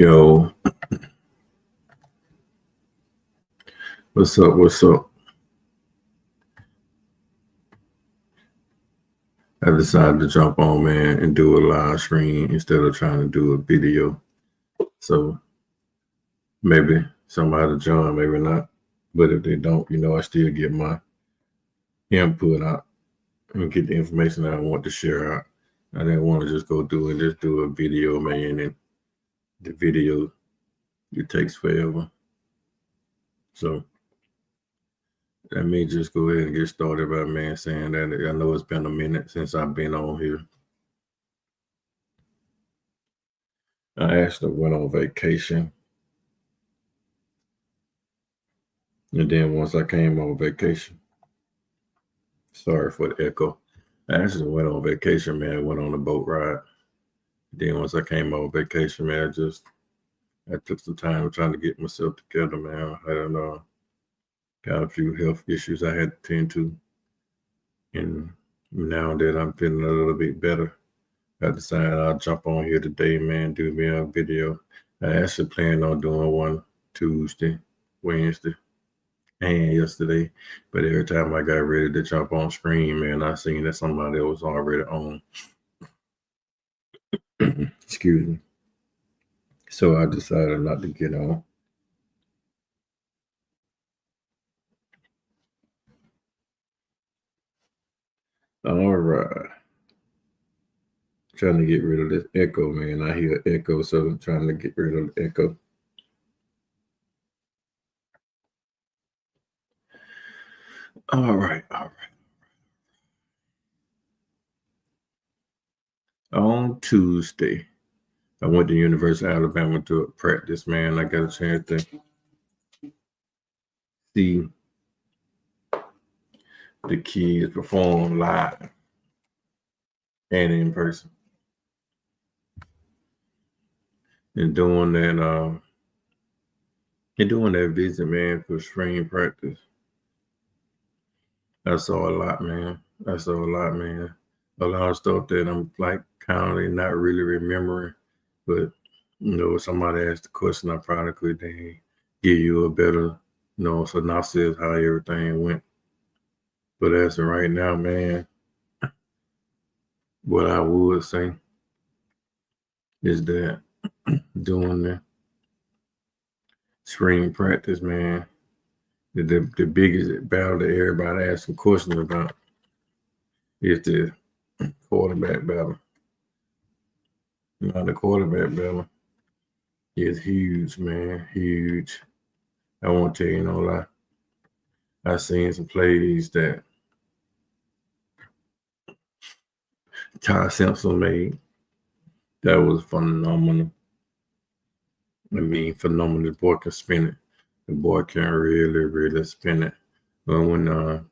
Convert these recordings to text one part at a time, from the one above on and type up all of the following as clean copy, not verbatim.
Yo, what's up? What's up? I decided to jump on, man, and do a live stream instead of trying to do a video. So maybe somebody join, maybe not. But if they don't, I still get my input out and get the information that I want to share out. I didn't want to just go do and just do a video, man, and the video it takes forever. So let me just go ahead and get started by man saying that I know it's been a minute since I've been on here. I actually went on vacation. And then once I came on vacation, sorry for the echo. I actually went on vacation, man. Went on a boat ride. Then once I came on vacation, man, I took some time trying to get myself together, man. I had got a few health issues I had to tend to. And now that I'm feeling a little bit better, I decided I'll jump on here today, man, do me a video. I actually planned on doing one Tuesday, Wednesday, and yesterday, but every time I got ready to jump on screen, man, I seen that somebody was already on. Excuse me. So I decided not to get on. All right. Trying to get rid of this echo, man. I hear echo, so I'm trying to get rid of the echo. All right. On Tuesday, I went to University of Alabama to practice, man. I got a chance to see the kids perform live and in person. And doing that visit, man, for spring practice, I saw a lot, man. A lot of stuff that I'm like kind of not really remembering, but if somebody asked the question, I probably could then give you a better, synopsis how everything went. But as of right now, man, what I would say is that doing the spring practice, man, the biggest battle that everybody asking questions about is the quarterback battle. Now the quarterback battle is huge, man, huge. I won't tell you no lie. I seen some plays that Ty Simpson made that was phenomenal. Phenomenal. The boy can spin it. The boy can really, really spin it. But when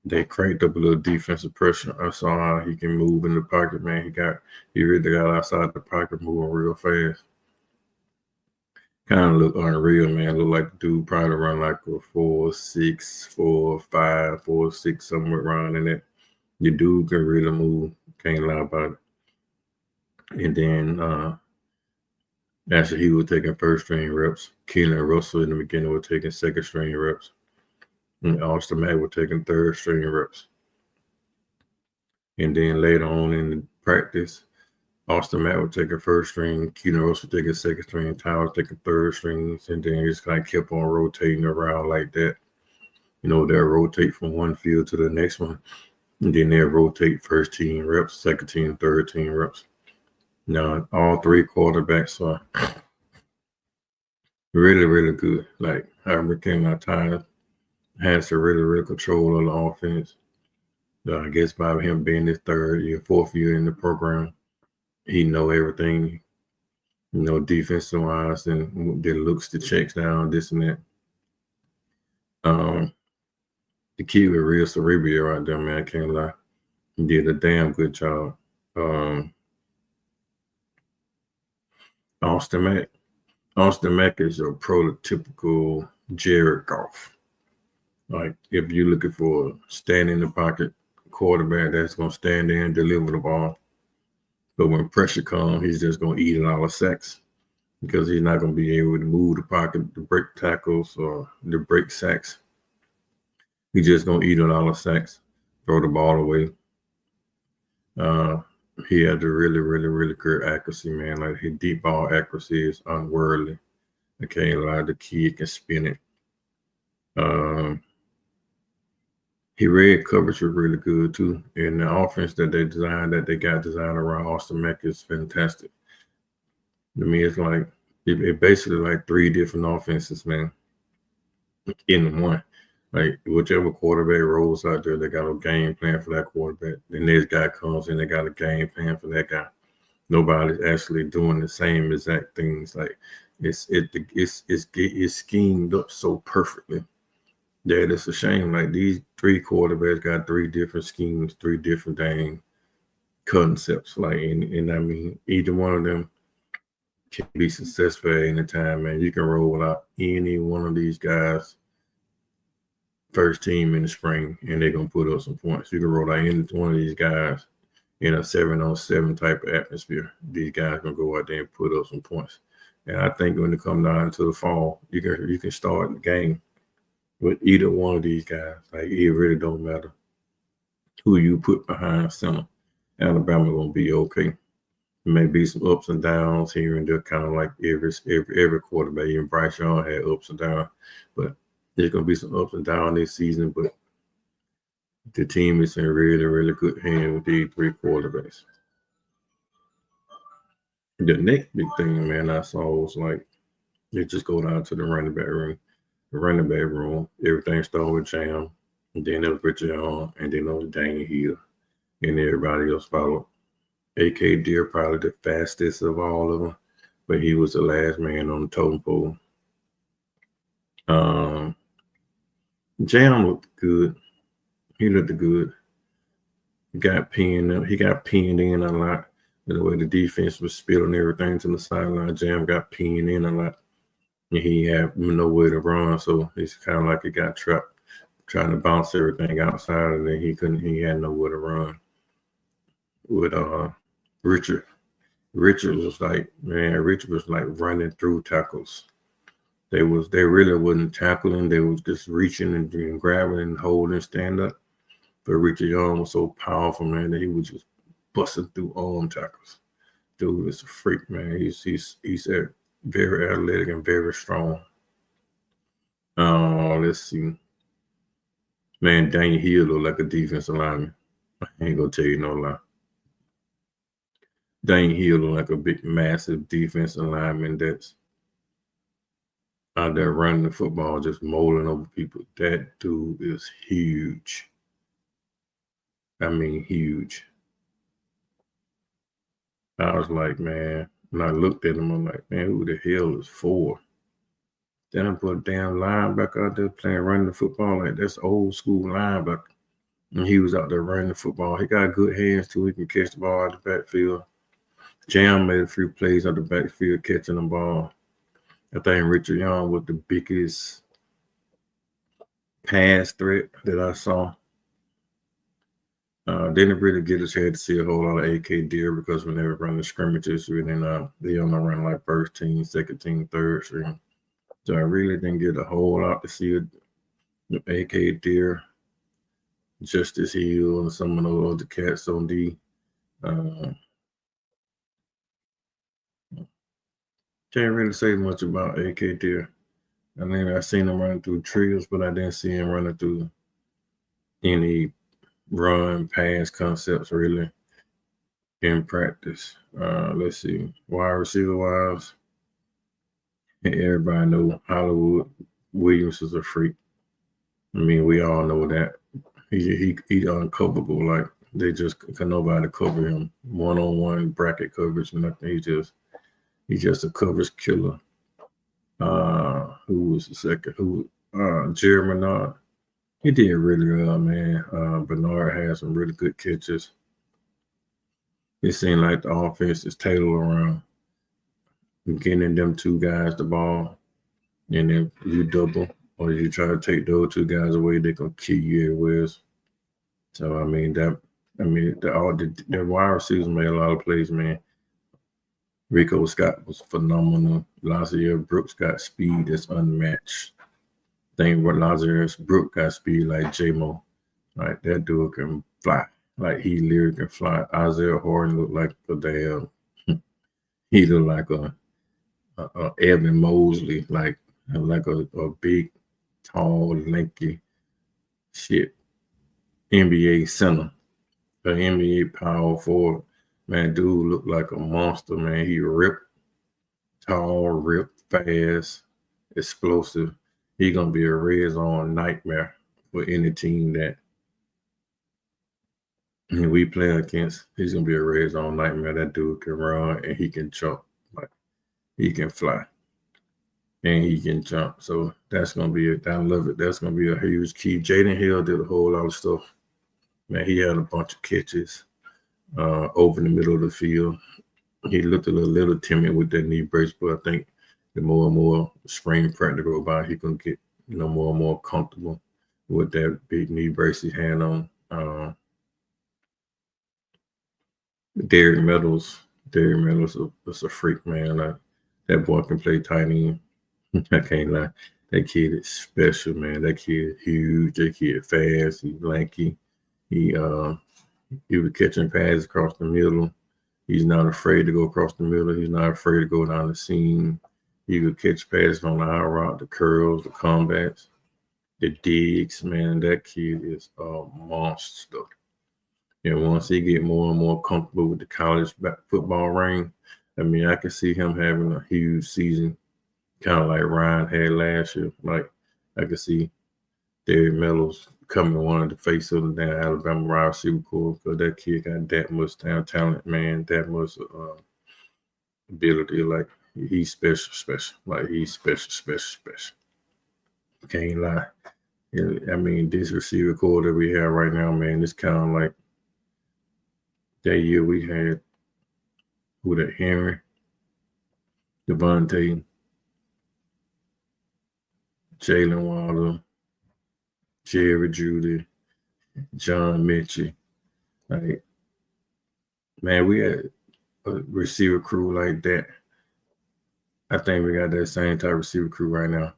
they cranked up a little defensive pressure, I saw how he can move in the pocket, man. He really got outside the pocket, moving real fast. Kind of look unreal, man. Look like the dude probably run like a 4.6, 4.5, 4.6, somewhere around in it. The dude can really move. Can't lie about it. And then after he was taking first string reps, Keelan Russell in the beginning was taking second string reps. And Austin Mack was taking third string reps. And then later on in the practice, Austin Mack was taking first string, Keelan Russell taking second string, Tyler was taking third strings, and then just kind of kept on rotating around like that. They'll rotate from one field to the next one. And then they'll rotate first team reps, second team, third team reps. Now, all three quarterbacks are really, really good. Like, Herbert Tyler has to really, really control of the offense. I guess by him being his fourth year in the program, he know everything, defensive-wise, and then looks the checks down, this and that. The kid was real cerebral right there, man. I can't lie. He did a damn good job. Austin Mack is your prototypical Jared Goff. Like, if you're looking for a stand in the pocket quarterback that's going to stand there and deliver the ball, but when pressure comes, he's just going to eat a lot of sacks. because he's not going to be able to move the pocket, to break tackles, or to break sacks. He's just going to eat a lot of sacks, throw the ball away. He had a really, really, really good accuracy, man. Like his deep ball accuracy is unworldly. I can't lie, the kid can spin it. He read coverage was really good too. And the offense that they got designed around Austin Mack is fantastic. To me, it's like it basically like three different offenses, man, in one. Like whichever quarterback rolls out there, they got a game plan for that quarterback. The next guy comes in, they got a game plan for that guy. Nobody's actually doing the same exact things. Like it's schemed up so perfectly that it's a shame. Like these three quarterbacks got three different schemes, three different dang concepts. Like and I mean, either one of them can be successful at any time, man. You can roll out any one of these guys first team in the spring, and they're gonna put up some points. You can roll out any one of these guys in a 7-on-7 type of atmosphere. These guys gonna go out there and put up some points. And I think when it comes down to the fall, you can start the game with either one of these guys. Like it really don't matter who you put behind center. Alabama gonna be okay. Maybe some ups and downs here and there, kind of like every quarterback. Even Bryce Young had ups and downs, but there's gonna be some ups and downs this season. But the team is in really, really good hands with these three quarterbacks. The next big thing, man, I saw was like they just go down to the running back room. The running back room, everything started with Jam, and then it was Richard Young, and then it was Daniel Hill, and everybody else followed. A.K. Deer, probably the fastest of all of them, but he was the last man on the totem pole. Jam looked good. He looked good. He got pinned up. He got pinned in a lot. The way the defense was spilling everything to the sideline, Jam got pinned in a lot. And he had nowhere to run, so it's kind of like he got trapped, trying to bounce everything outside, and then he had nowhere to run. With Richard was like running through tackles. They really wasn't tackling. They was just reaching and grabbing and holding stand up. But Richard Young was so powerful, man, that he was just busting through arm tackles. Dude is a freak, man. He's very athletic and very strong. Let's see. Man, Daniel Hill look like a defensive lineman. I ain't gonna tell you no lie. Daniel Hill look like a big, massive defensive lineman that's out there running the football, just molding over people. That dude is huge. I mean, huge. I was like, man, when I looked at him, I'm like, man, who the hell is Ford? Then I put a damn linebacker out there playing, running the football. Like, that's old school linebacker. And he was out there running the football. He got good hands, too. He can catch the ball out the backfield. Jam made a few plays out the backfield catching the ball. I think Richard Young was the biggest pass threat that I saw. Didn't really get a chance to see a whole lot of A.K. Deer because when they were running scrimmages, they only run like first team, second team, third string. So I really didn't get a whole lot to see A.K. Deer, Justice Hill, and some of those other cats on D. Can't really say much about A.K. Deer. I mean, I seen him running through trios, but I didn't see him running through any run pass concepts really in practice. Let's see, wide receiver wise, everybody know Hollywood Williams is a freak. I mean, we all know that he uncoverable. Like they just can nobody cover him one-on-one bracket coverage. Nothing. He's just a coverage killer. Who was the second? Jerry Bernard. He did really well, man. Bernard had some really good catches. It seemed like the offense is tailored around getting them two guys the ball, and then you double or you try to take those two guys away, they gonna kill you everywhere. So the wide receivers made a lot of plays, man. Rico Scott was phenomenal. Lazarus Brooks got speed that's unmatched. Thing what Lazarus Brooks got speed like J-Mo. Like that dude can fly. Like he literally can fly. Isaiah Horton looked like a damn he looked like a Evan Mosley, like a big, tall, lanky shit NBA center. An NBA power forward. Man, dude looked like a monster, man. He ripped, tall, ripped, fast, explosive. He gonna be a red zone nightmare for any team that we play against. He's gonna be a red zone nightmare. That dude can run and he can jump. Like he can fly and he can jump. So that's gonna be it. I love it. That's gonna be a huge key. Jaden Hill did a whole lot of stuff. Man, he had a bunch of catches over in the middle of the field. He looked a little timid with that knee brace, but I think the more and more spring practice go by, he gonna get more and more comfortable with that big knee brace he had on. Derek Meadows is a freak, man. That boy can play tight end. I can't lie. That kid is special, man. That kid huge. That kid fast. He's lanky. He was catching passes across the middle. He's not afraid to go across the middle. He's not afraid to go down the seam. He could catch passes on the high route, the curls, the combats, the digs. Man, that kid is a monster. And once he get more and more comfortable with the college football ring, I mean, I can see him having a huge season, kind of like Ryan had last year. Like I could see Derek Meadows coming one of the face of the damn Alabama wide receiver corps because that kid got that much damn talent, man, that much ability. Like he's special. Like he's special. Can't lie. I mean, this receiver corps that we have right now, man, it's kind of like that year we had with a Henry, Devontae, Jalen Waddle, Jerry Jeudy, John Mitchell. Like, man, we had a receiver crew like that. I think we got that same type of receiver crew right now.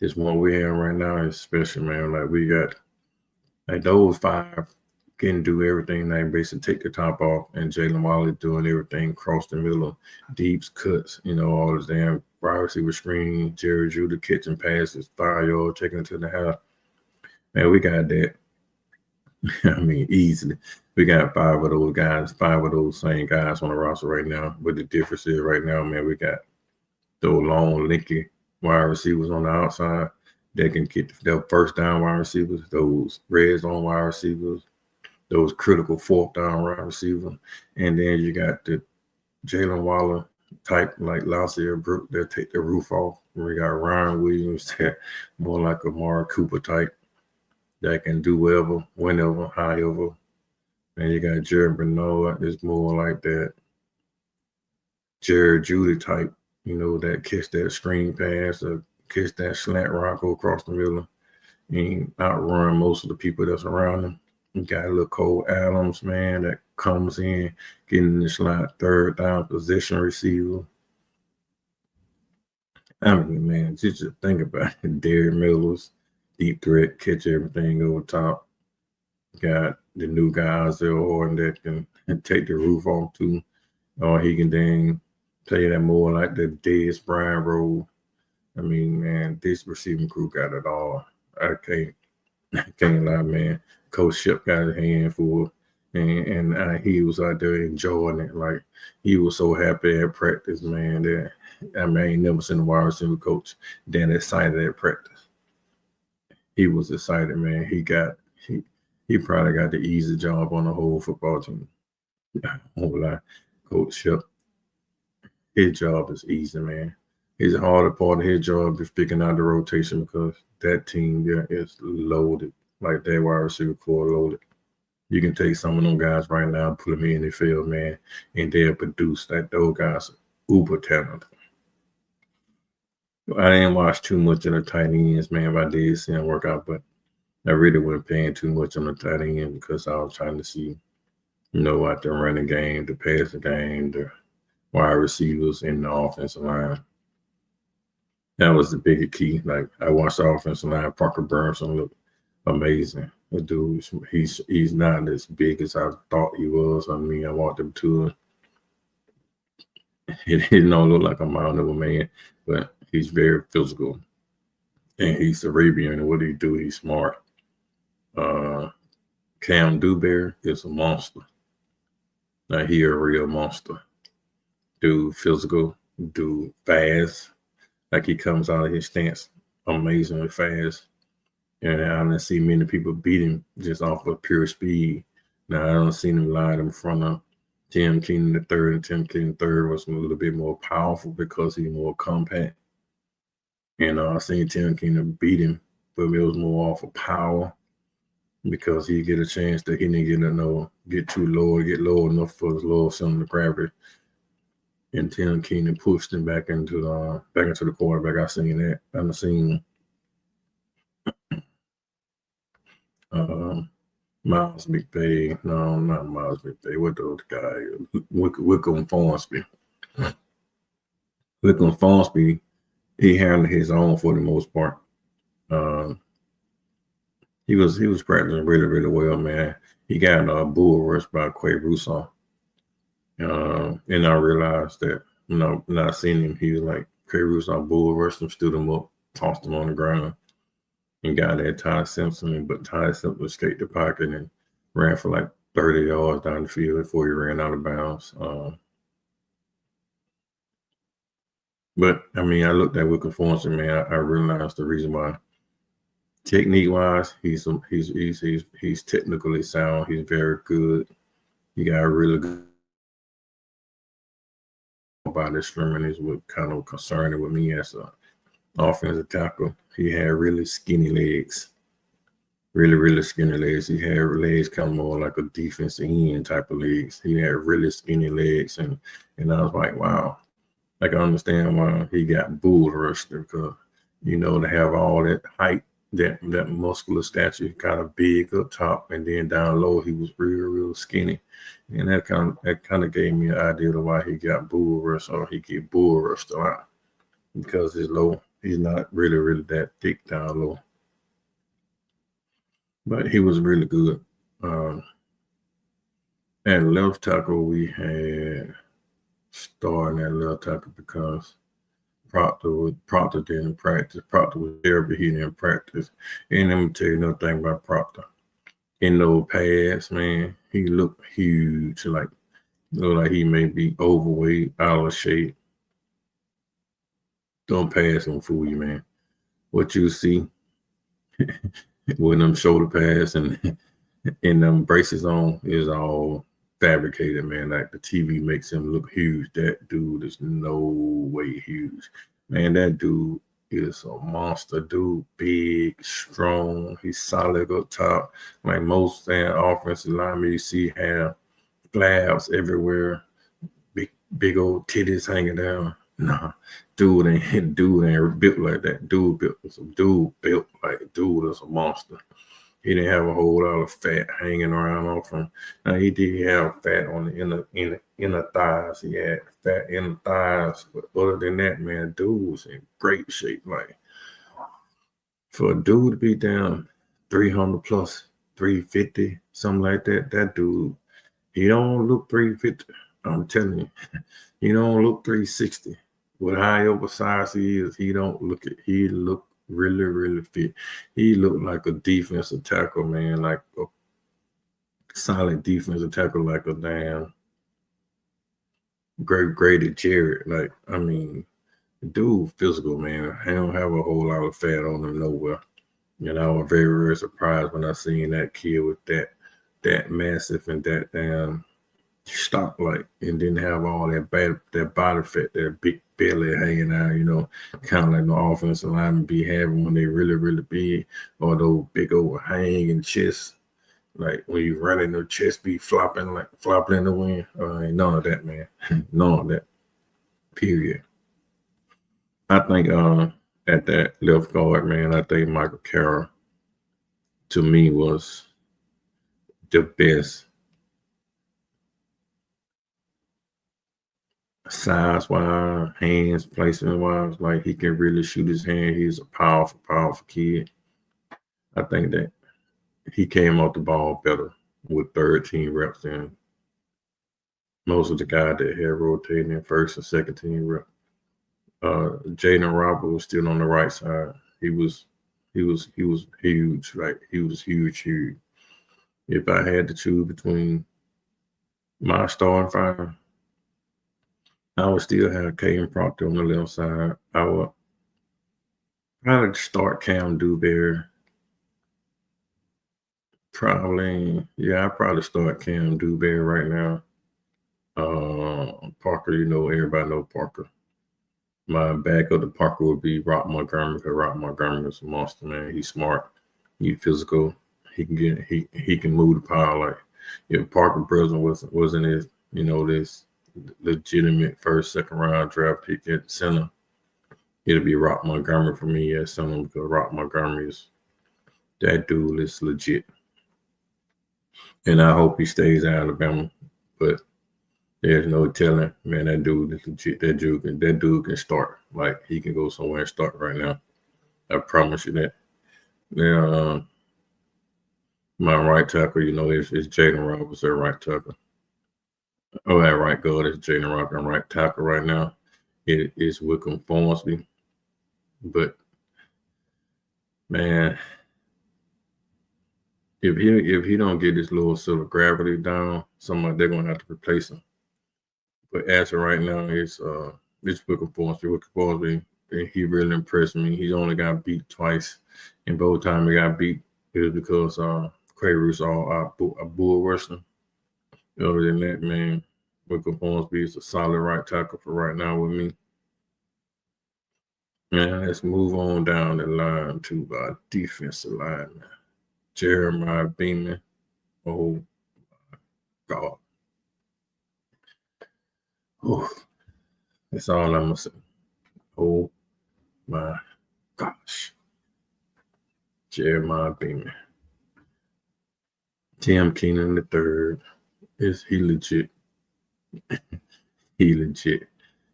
This one we have right now is special, man. Like we got like those five can do everything. They basically take the top off, and Jalen Waddle doing everything across the middle, deeps, cuts, all this damn wide receiver screen. Jerry Jeudy catching passes, 5 yard, taking it to the house. Man, we got that. I mean, easily. We got 5 of those guys, 5 of those same guys on the roster right now. But the difference is right now, man, we got those long, lanky wide receivers on the outside that can get their first down wide receivers, those red zone wide receivers, those critical fourth down wide receivers. And then you got the Jalen Waddle type like Lazarus Brooks that take the roof off. We got Ryan Williams that more like a Amari Cooper type that can do whatever, whenever, however. And you got Jared Bernard is more like that Jerry Jeudy type, that catch that screen pass or catch that slant rock go across the middle and outrun most of the people that's around him. You got a little Cole Adams, man, that comes in, getting the slot, third down position receiver. I mean, man, just think about it. Derek Miller's deep threat, catch everything over top. Got the new guy, Isaiah Horton, that can take the roof off too. Or he can then play that more like the Dez Bryant role. I mean, man, this receiving crew got it all. I can't lie, man. Coach Shep got his hand full, and he was out there enjoying it. Like he was so happy at practice, man. That I ain't never seen a wide receiver coach that excited at practice. He was excited, man. He probably got the easy job on the whole football team. Whole lot. Coach Shep, his job is easy, man. His harder part of his job is picking out the rotation because that team there is loaded. Like that wide receiver core loaded. You can take some of them guys right now, put them in the field, man, and they'll produce. Like those guys are uber talented. I didn't watch too much of the tight ends, man, but I did see them work out, but I really wasn't paying too much on the tight end because I was trying to see, out the running game, the passing game, the wide receivers in the offensive line. That was the biggest key. Like I watched the offensive line. Parker Burnson look amazing. The dude, he's not as big as I thought he was. I mean, I walked up to him. He don't look like a mountain of a man, but he's very physical. And he's Arabian. And what he do, he's smart. Cam Dewberry is a monster. Now he a real monster. Dude physical, dude fast. Like he comes out of his stance amazingly fast. And I don't see many people beat him just off of pure speed. Now I don't see him line in front of Tim Keenan the third, and Tim Keenan third was a little bit more powerful because he's more compact. And I seen Tim Keenan beat him, but it was more off of power because he get a chance that he didn't get too low, get low enough for his lower center of gravity. And Tim Keenan pushed him back into the quarterback. I seen that. I've seen Miles McVay. No, not Miles McVay. What the other guy? Wickham Farnsby. Wickham Farnsby, he handled his own for the most part. He was practicing really, really well, man. He got bull rushed by Quay Rousseau. And I realized that, when I seen him, he was like, Quay Rousseau bull rushed him, stood him up, tossed him on the ground, and got at Ty Simpson. But Ty Simpson escaped the pocket and ran for like 30 yards down the field before he ran out of bounds. But I mean, I looked at Wickham Farnsby, man. I realized the reason why. Technique-wise, he's technically sound. He's very good. He got a really good body swimming is what kind of concerning with me as a offensive tackle. He had really skinny legs. Really, really skinny legs. He had legs kind of more like a defensive end type of legs. He had really skinny legs. And I was like, wow. Like I understand why he got bull rushed because, to have all that height, that muscular stature, kind of big up top, and then down low he was real skinny, and that kind of gave me an idea of why he got bull rushed, or he get bull rushed a lot, because he's not really that thick down low. But he was really good. At left tackle, we had starting at left tackle because Proctor didn't practice. Proctor was there, but he didn't practice. And let me tell you another thing about Proctor. In those pads, man, he looked huge. Like, looked like he may be overweight, out of shape. Don't pass him, fool you, man. What you see with them shoulder pads and them braces on is all fabricated, man. Like the TV makes him look huge. That dude is no way huge. Man, that dude is a monster dude. Big, strong. He's solid up top. Like most offensive linemen you see have flabs everywhere. Big old titties hanging down. Nah, dude ain't built like that. Dude built like dude is a monster. He didn't have a whole lot of fat hanging around off him. Now he did have fat on the inner thighs. He had fat inner thighs, but other than that, man, dude was in great shape. Like for a dude to be down 300 plus 350, something like that, that dude, he don't look 350. I'm telling you, he don't look 360. With how oversized he is, he don't look it. He look really fit. He looked like a defensive tackle, man, like a solid defensive tackle, like a damn graded Jared. Like, I mean, dude physical, man. He don't have a whole lot of fat on him nowhere. And I was very surprised when I seen that kid with that massive and that damn stock, like, and didn't have all that body fat, that big belly hanging out, kind of like the offensive linemen be having when they really big, or those big old hanging chests, like when you running, their chest be flopping in the wind. Ain't none of that, man. None of that. Period. I think at that left guard, man, I think Michael Carroll to me was the best size wise, hands placement wise, like he can really shoot his hand. He's a powerful, powerful kid. I think that he came off the ball better with third team reps than most of the guys that had rotating in first and second team rep. Jaden Robert was still on the right side. He was huge, like he was huge. If I had to choose between my starting five, I would still have Caden Proctor on the left side. I would probably start Cam Dewberry. I'd probably start Cam Dewberry right now. Parker, everybody know Parker. My back of the Parker would be Rock Montgomery, because Rock Montgomery is a monster, man. He's smart, he's physical. He can move the power. Like if Parker Brunson wasn't his, this legitimate first, second round draft pick at center, it'll be Rock Montgomery for me at center, because Rock Montgomery that dude is legit. And I hope he stays at Alabama. But there's no telling, man, that dude is legit. That dude can start. Like he can go somewhere and start right now. I promise you that. Now, my right tackle, is Jaden Roberts at right tackle. Oh, at right guard is Jaden Roberts. And right tackle right now, it is Wickham Formsby. But man, if he don't get this little sort of gravity down, they're gonna have to replace him. But as of right now, it's Wickham Formsby. Wickham Formsby, and he really impressed me. He only got beat twice, and both times he got beat, it was because Quay Russaw a bull wrestling. Other than that, man, Wickham Formsby is a solid right tackle for right now with me. Man, let's move on down the line to our defensive line, man. Jeremiah Beaman. Oh, my God. Oh, that's all I'm going to say. Oh, my gosh. Jeremiah Beaman. Tim Keenan III. Is he legit? He legit.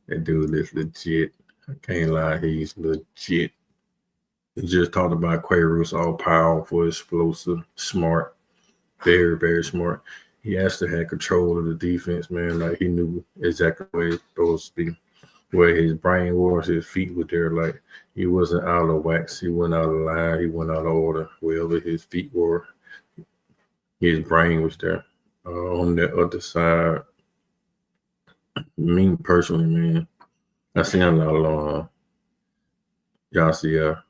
That dude is legit. I can't lie, he's legit. He just talked about Quay Russaw, powerful, explosive, smart, very, very smart. He actually had control of the defense, man. Like he knew exactly where he's supposed to be, where his brain was, his feet were there. Like he wasn't out of wax, he went out of line, he went out of order. Wherever his feet were, his brain was there. On the other side, me personally, man, I seen a lot of Yasier,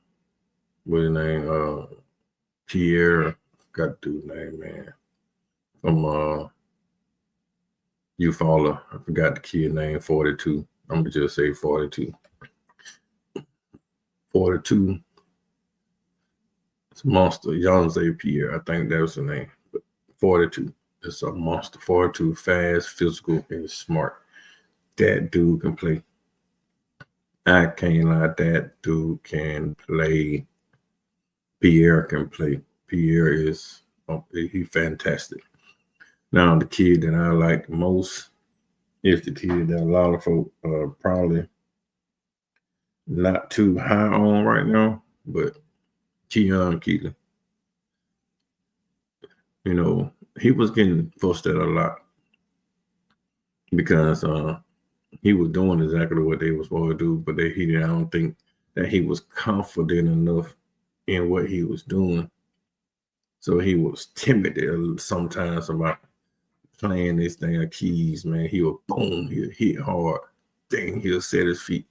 what's his name? Pierre, got the dude's name, man. From Eufaula. I forgot the kid name, 42. I'm gonna just say 42. 42. It's a monster. Yonze Pierre, I think that was the name. But 42. It's a monster. 42, fast, physical, and smart. That dude can play. I can't lie, that dude can play. Pierre can play. Pierre is he's fantastic. Now the kid that I like the most is the kid that a lot of folk probably not too high on right now, but Keon Keeley. He was getting fussed at a lot because he was doing exactly what they were supposed to do, but I don't think that he was confident enough in what he was doing. So he was timid sometimes about playing this thing of keys, man. He would boom, he'll hit hard. Dang, he'll set his feet.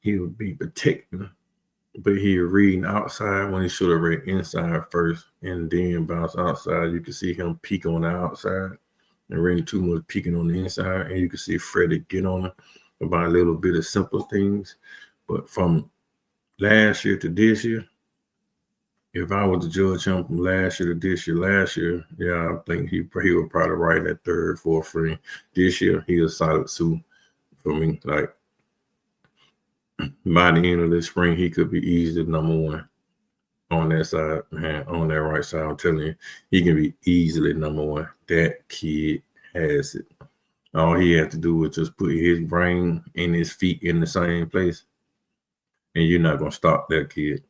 He'll be protecting, but he'll reading outside when he should have read inside first and then bounce outside. You can see him peek on the outside and reading too much peeking on the inside. And you can see Freddie get on him about a little bit of simple things. But from last year to this year, if I was to judge him from last year to this year, yeah, I think he would probably right at third, fourth frame. This year, he's a solid two for me. Like, by the end of this spring, he could be easily number one on that side, man, on that right side. I'm telling you, he can be easily number one. That kid has it. All he had to do was just put his brain and his feet in the same place, and you're not gonna stop that kid.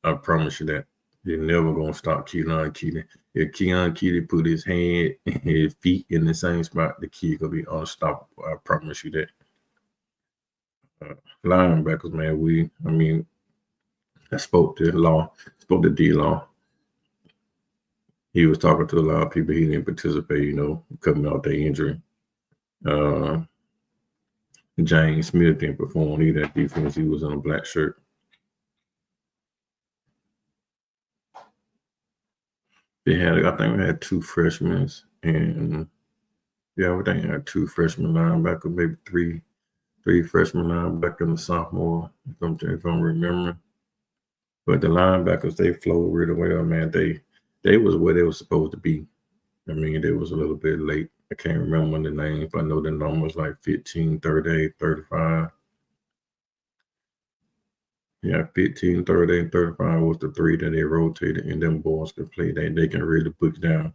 I promise you that. You're never gonna stop Keelan Keely. If Keelan Keely put his hand and his feet in the same spot, the kid gonna be unstoppable. I promise you that. Linebackers, man. I spoke to D Law. He was talking to a lot of people. He didn't participate, coming out their injury. James Smith didn't perform either at defense. He was in a black shirt. I think we had two freshmen, and I think we had two freshman linebackers, maybe three freshman linebackers and a sophomore, if I'm remembering. But the linebackers, they flowed really well, man. They was where they were supposed to be. I mean, they was a little bit late. I can't remember the names, but I know the numbers like 15, 38, 35. Yeah, 15, 30, and 35 was the three that they rotated, and them boys could play. They can really put down.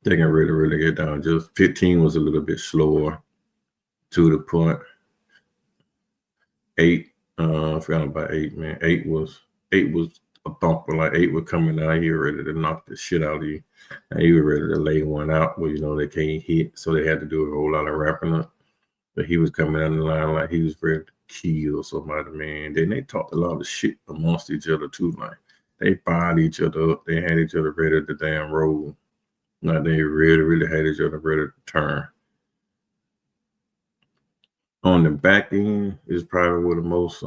They can really, really get down. Just 15 was a little bit slower to the point. 8, I forgot about 8, man. 8 was a thumper. Like 8 was coming out. He was ready to knock the shit out of you. And he was ready to lay one out where they can't hit. So they had to do a whole lot of wrapping up. But he was coming down the line like he was ready to kill somebody, man. Then they talked a lot of shit amongst each other too. Like they fired each other up. They had each other ready to damn roll. Like they really, really had each other ready to turn. On the back end is probably where the most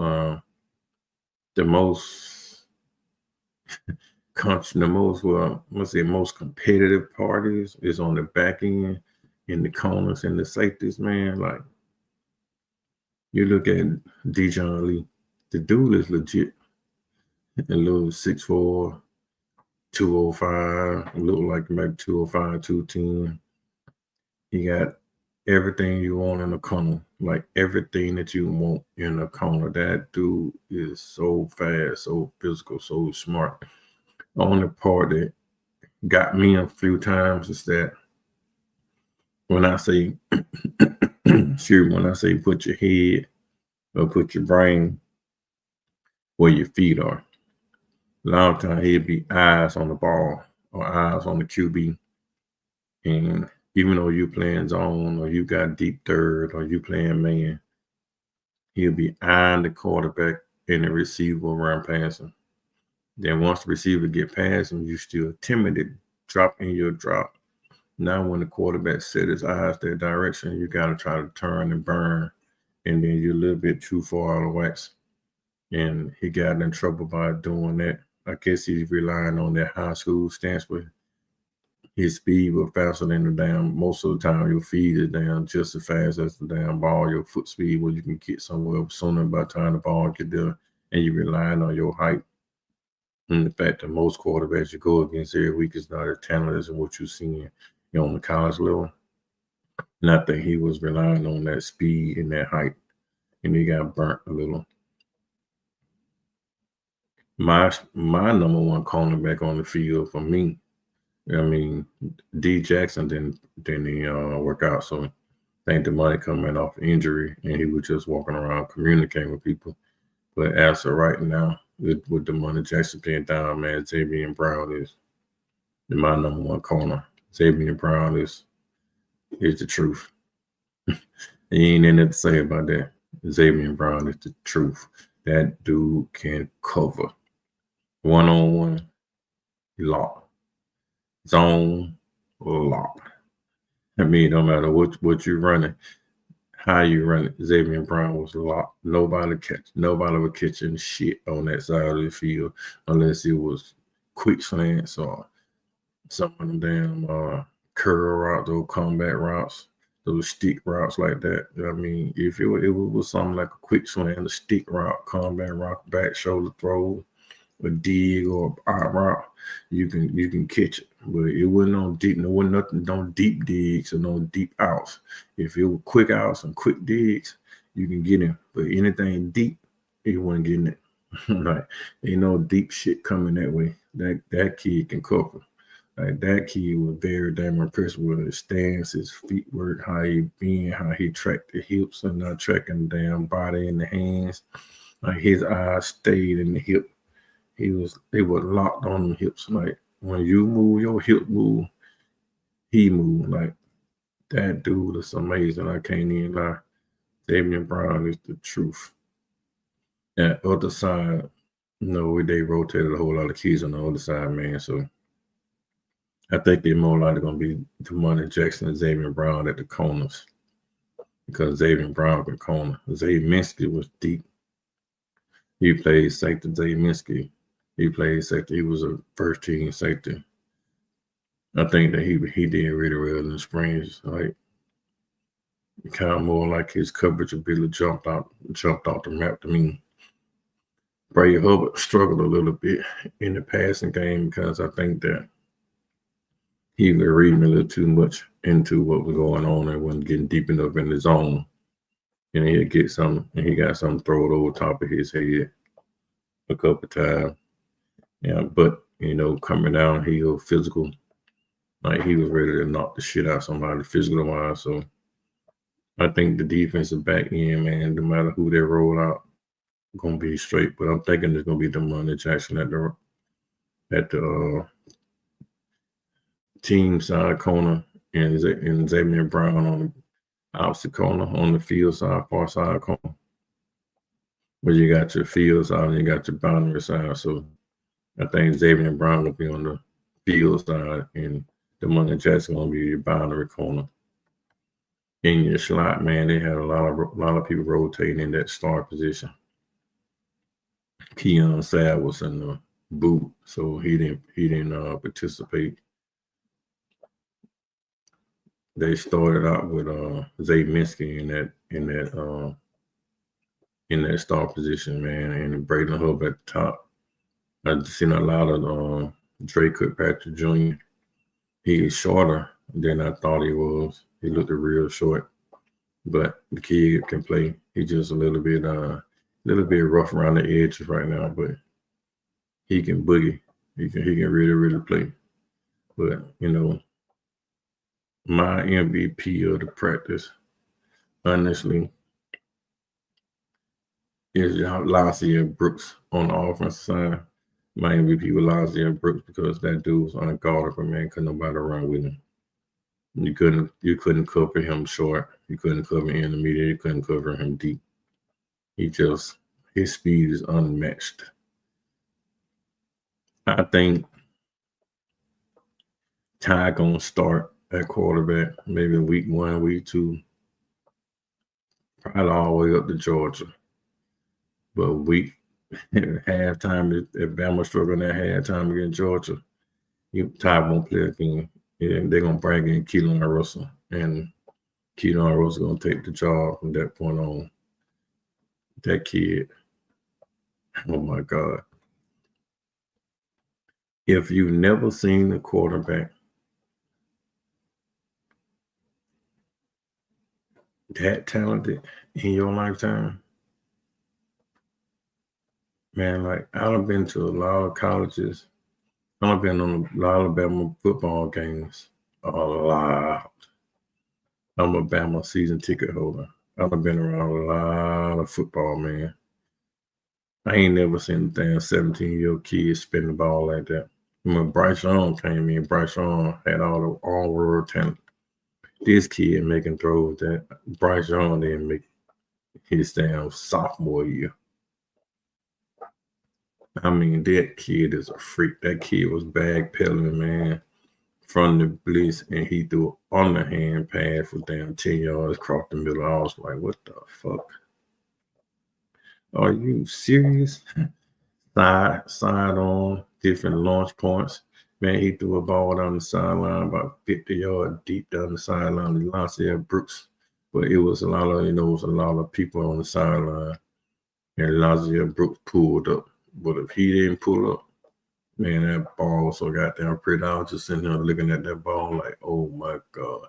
most competitive part is on the back end, in the corners and the safeties, man. Like you look at Dijon Lee, the dude is legit. A little 6'4", 205, look like maybe 205, 210. He got everything you want in a corner, like everything that you want in a corner. That dude is so fast, so physical, so smart. The only part that got me a few times is that when I say, when I say put your head or put your brain where your feet are, a lot of times he'd be eyes on the ball or eyes on the QB. And even though you playing zone or you got deep third or you playing man, he'll be eyeing the quarterback and the receiver around passing. Then once the receiver get past him, you still timid, drop in your drop. Now when the quarterback set his eyes that direction, you got to try to turn and burn. And then you're a little bit too far out of wax. And he got in trouble by doing that. I guess he's relying on that high school stance, but his speed was faster than the damn. Most of the time, your feet is down just as fast as the damn ball. Your foot speed, where you can get somewhere sooner by the time the ball get there, and you're relying on your height. And the fact that most quarterbacks you go against every week is not as talented as what you're seeing on the college level. And I think he was relying on that speed and that height, and he got burnt a little. My number one cornerback on the field for me, D Jackson didn't work out, so I think the money coming off injury, and he was just walking around communicating with people. But as of right now, with the money Jackson being down, man, Xavier Brown is my number one corner. Xavier Brown is the truth. He ain't anything to say about that. Xavier Brown is the truth. That dude can cover. One-on-one, lock. Zone, lock. I mean, no matter what you're running, how you run it, Xavier Brown was locked. Nobody was catching shit on that side of the field unless it was quick slants or some of them damn curl routes or combat routes, those stick routes like that. I mean, if it was something like a quick slant, a stick route, combat route, back shoulder throw, a dig or a out route, you can catch it. But it wasn't on deep. There wasn't nothing, no deep digs or no deep outs. If it was quick outs and quick digs, you can get him. But anything deep, he wasn't getting it. Like ain't no deep shit coming that way. That kid can cover. Like that kid was very damn impressed with his stance, his feet work, how he bend, how he tracked the hips and not tracking the damn body and the hands. Like his eyes stayed in the hip. They were locked on the hips. Like when you move, your hip move, he moved. Like that dude is amazing. I can't even lie. Damian Brown is the truth. That other side, no, they rotated a whole lot of keys on the other side, man. So I think they're more likely going to be Demondre Jackson and Xavier Brown at the corners because Xavier Brown can corner. Zay Minsky was deep. He played safety. Zay Minsky, he played safety. He was a first team safety. I think that he did really well in the springs. Like kind of more like his coverage ability jumped out the map to me. Bray Hubbard struggled a little bit in the passing game because I think that he was reading a little too much into what was going on and wasn't getting deep enough in the zone. And he'd get something, and he got something thrown over top of his head a couple of times. Yeah, but coming down, he was physical. Like he was ready to knock the shit out of somebody physical wise. So I think the defensive back end, man, no matter who they roll out, gonna be straight. But I'm thinking there's gonna be Demondre Jackson at the team side corner and Xavier Brown on the opposite corner on the field side, far side corner. But you got your field side and you got your boundary side. So I think Xavier Brown will be on the field side and Demondre Jackson will be your boundary corner. In your slot, man, they had a lot of people rotating in that star position. Keon Sad was in the boot, so he didn't participate. They started out with Zay Minsky in that star position, man, and Braden Hubbard at the top. I've seen a lot of Dre Kirkpatrick Jr. He is shorter than I thought he was. He looked real short, but the kid can play. He's just a little bit rough around the edges right now, but he can boogie. He can really, really play. But my MVP of the practice, honestly, is Lazier Brooks on the offensive side. My MVP was Lazier Brooks because that dude was unguardable, man. Couldn't nobody run with him. You couldn't cover him short. You couldn't cover him intermediate. You couldn't cover him deep. His speed is unmatched. I think Ty gonna start at quarterback, maybe week 1, week 2, probably all the way up to Georgia. But halftime, if Bama struggling at halftime against Georgia, Ty won't play again. And they're gonna bring in Keelan Russell, and Keelan Russell gonna take the job from that point on. That kid, oh my God. If you've never seen a quarterback that talented in your lifetime, man, like I've been to a lot of colleges. I've been on a lot of Bama football games. A lot. I'm a Bama season ticket holder. I've been around a lot of football, man. I ain't never seen a damn 17-year-old kid spin the ball like that. When Bryce Young came in, Bryce Young had all the all-world talent. This kid making throws that Bryce Young didn't make his damn sophomore year. I mean, that kid is a freak. That kid was backpedaling, man, from the blitz, and he threw an underhand pass for damn 10 yards across the middle. I was like, what the fuck? Are you serious? Side on, different launch points. Man, he threw a ball down the sideline about 50 yards deep down the sideline to Lazier Brooks. But it was a lot of people on the sideline. And Lazier Brooks pulled up. But if he didn't pull up, man, that ball was so goddamn pretty. I was just sitting there looking at that ball like, oh my God.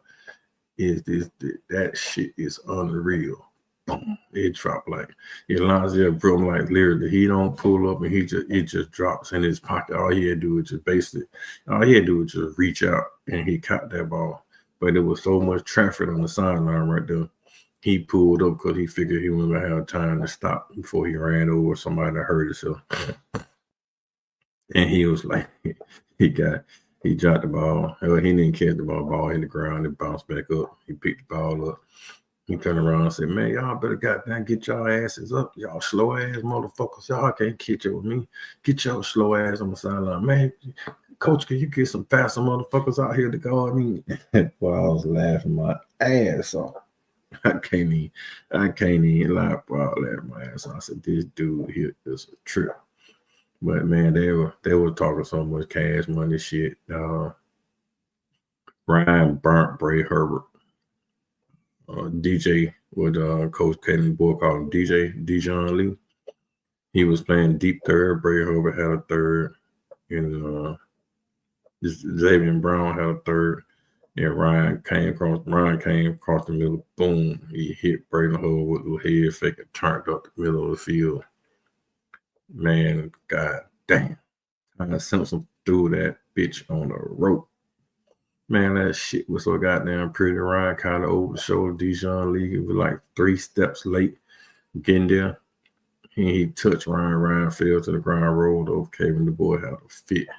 That shit is unreal. boom, it dropped like Elijah Bro, like literally, he don't pull up and it just drops in his pocket. All he had to do is just basically, all he had to do was just reach out and he caught that ball. But there was so much traffic on the sideline right there. He pulled up because he figured he wasn't gonna have time to stop before he ran over somebody that hurt himself. And he was like, he dropped the ball. Well, he didn't catch the ball hit the ground, it bounced back up. He picked the ball up. He turned around and said, man, y'all better goddamn get y'all asses up. Y'all slow ass motherfuckers. Y'all can't catch up with me. Get y'all slow ass on the sideline. Man, coach, can you get some faster motherfuckers out here to guard me? Well, I was laughing my ass off. I can't even lie, bro. I laughed my ass off. I said, this dude here is a trip. But man, they were talking so much cash money shit. Ryan burnt Bray Herbert. DJ with Coach Kenny Boy called him Dijon Lee. He was playing deep third. Bray Herbert had a third, and Xavier Brown had a third. And Ryan came across the middle. Boom! He hit Bray in the hole with a head fake and turned up the middle of the field. Man, god damn! Simpson threw that bitch on the rope. Man, that shit was so goddamn pretty. Ryan kind of over the shoulder Dijon Lee. He was like 3 steps late getting there. He touched Ryan. Ryan fell to the ground, rolled over. Kevin the boy had a fit.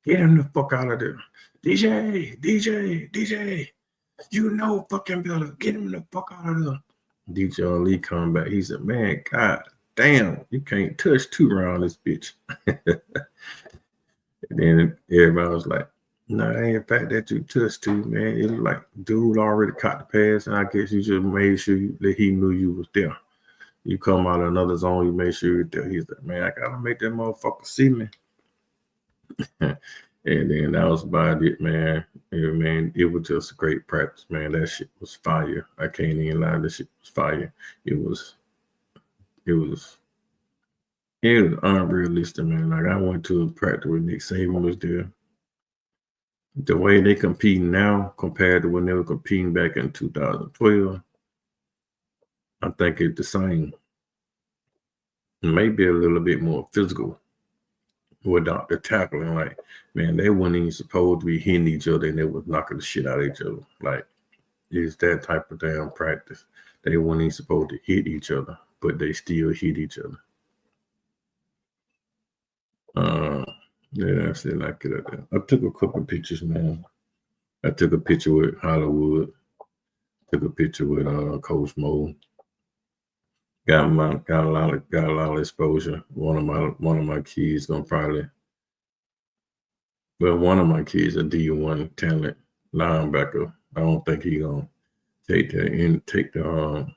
Get him the fuck out of there. DJ. You know fucking better. Get him the fuck out of there. Dijon Lee come back. He said, man, god damn, you can't touch 2 rounds this bitch. And then everybody was like, no, it ain't the fact that you touched 2, man. It was like dude already caught the pass, and I guess you just made sure that he knew you was there. You come out of another zone, you make sure you're there. He's like, man, I gotta make that motherfucker see me. And then that was about it, man. And, man, it was just a great practice, man. That shit was fire. I can't even lie, that shit was fire. It was unrealistic, man. Like I went to a practice where Nick Saban was there. The way they compete now compared to when they were competing back in 2012, I think it's the same. Maybe a little bit more physical without the tackling. Like, man, they weren't even supposed to be hitting each other and they was knocking the shit out of each other. Like, it's that type of damn practice. They weren't even supposed to hit each other, but they still hit each other. Yeah, I said I get up there. I took a couple pictures, man. I took a picture with Hollywood. Took a picture with Coach Mo. Got a lot of exposure. One of my kids gonna probably. Well, one of my kids a D1 talent linebacker. I don't think he gonna take the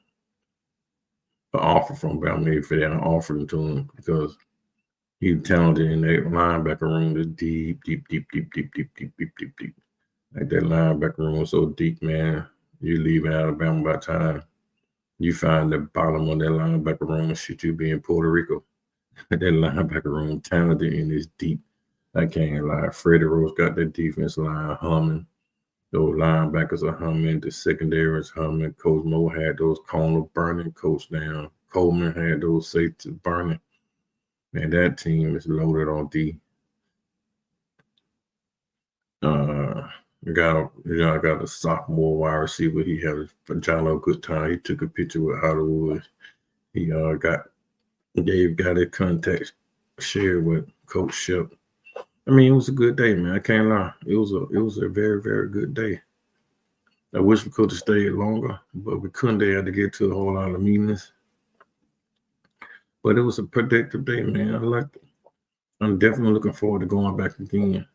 offer from Bama if they don't offer it to him because he's talented in that linebacker room is deep. Like that linebacker room was so deep, man. You leave Alabama by the time you find the bottom of that linebacker room, shit, you be in Puerto Rico. That linebacker room talented and it's deep. I can't lie. Freddie Rose got that defense line humming. Those linebackers are humming. The secondary is humming. Coach Mo had those corners burning. Coach down. Coleman had those safeties burning. Man, that team is loaded on D. I got a sophomore wide receiver. He had a John good time. He took a picture with Hollywood. He got his contact shared with Coach Shep. I mean, it was a good day, man. I can't lie. It was a very, very good day. I wish we could have stayed longer, but we couldn't. They had to get to a whole lot of meetings. But it was a productive day, man. I liked it. I'm definitely looking forward to going back again.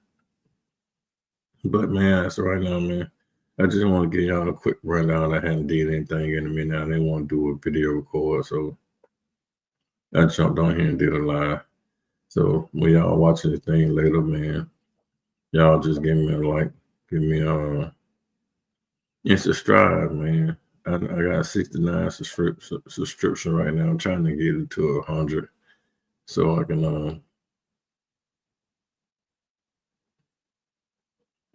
But man, that's right now, man. I just want to give y'all a quick rundown. I hadn't did anything in a minute. I didn't want to do a video record, so I jumped on here and did a live. So when y'all watching this thing later, man, y'all just give me a like, give me and subscribe, man. I got 69 subscription right now. I'm trying to get it to 100 so I can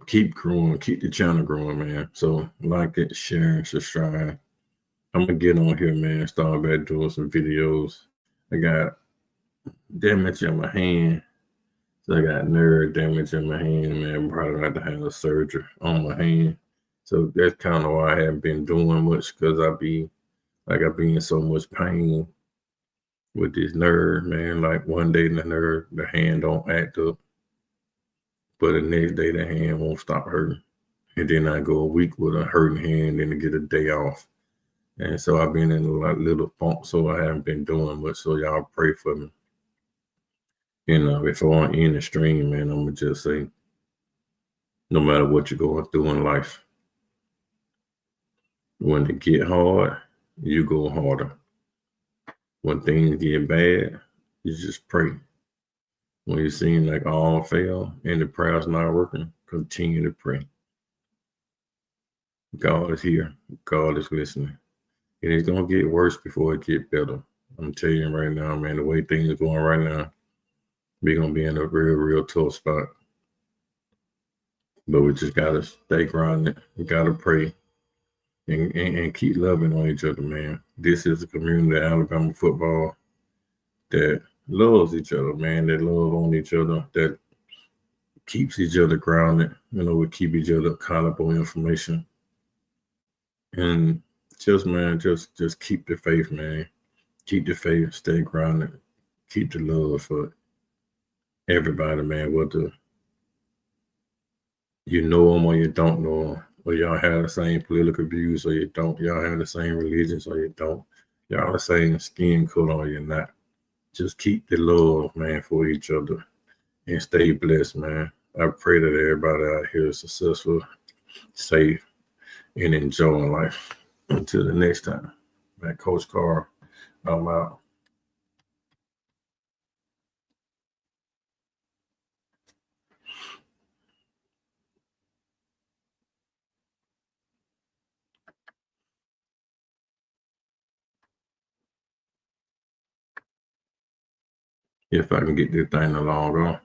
keep growing, keep the channel growing, man. So like it, share, and subscribe. I'm gonna get on here, man. Start back doing some videos. I got damage in my hand. So I got nerve damage in my hand, man. I'm probably gonna have to have a surgery on my hand. So that's kind of why I haven't been doing much because I be in so much pain with this nerve, man. Like one day the hand don't act up, but the next day the hand won't stop hurting. And then I go a week with a hurting hand, then I get a day off. And so I've been in a little funk, so I haven't been doing much. So y'all pray for me. You know, if I'm in the stream, man, I'm gonna just say, no matter what you're going through in life, when it get hard, you go harder. When things get bad, you just pray. When you seem like all fail and the prayer's not working, continue to pray. God is here. God is listening. And it's gonna get worse before it get better. I'm telling you right now, man, the way things are going right now, we're gonna be in a real, real tough spot. But we just gotta stay grounded. We gotta pray and keep loving on each other, man. This is a community of Alabama football that loves each other, man, that love on each other, that keeps each other grounded. You know, we keep each other accountable information. And just man, just keep the faith, man. Keep the faith, stay grounded, keep the love for everybody, man. Whether you know them or you don't know them, or y'all have the same political views or you don't, y'all have the same religions or you don't, y'all the same skin color or you're not. Just keep the love, man, for each other and stay blessed, man. I pray that everybody out here is successful, safe, and enjoying life. Until the next time, man, Coach Carr, I'm out. If I can get this thing to log on.